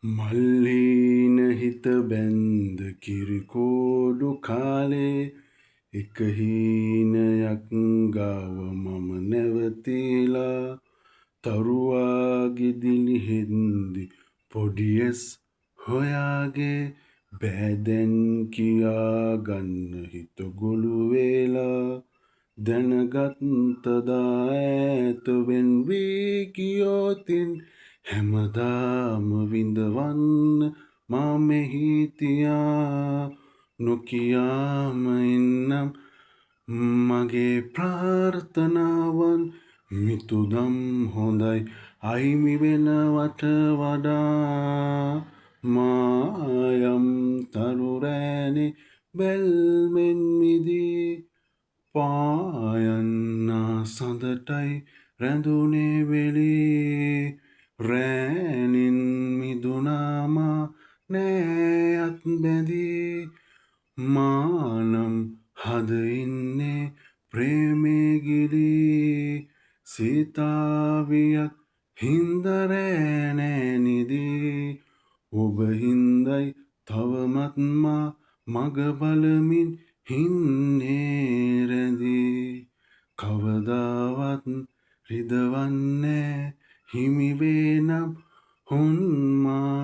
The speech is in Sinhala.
මල්හීන හිත බැන්ද කිරිකෝඩු කාලේ එක හීනයක් ගාව මම නැවතිලා තරුවා ගිදිලි හෙන්දි පොඩියස් හොයාගේ බෑදැන් කියාගන්න හිත ගොළු වෙලා දැනගත්තදා ඈතවෙන් වී ගියෝතින් හැමදාම විඳවන්න මා මෙහි තියා නොකියාම ඉන්නම් මගේ ප්‍රාර්ථනාවන් මිතුදම් හොඳයි අයිමි වෙනවට වඩා මායම් තරුරෑනේ බැල්මෙන් මිදී පායන්නා සඳටයි රැඳුනේ වෙලේ රෑනින් මිදුනාමා නෑයත් බැඳී මානම් හද ඉන්නේ ප්‍රේමේ ගිලී සීතාවියක් හින්දරෑ නෑනිදී ඔබ හින්දයි තවමත් මා මග බලමින් හින්නේ රැඳී කවදාවත් රිදවන්නෑ හිමිවේ නම් හොන්මා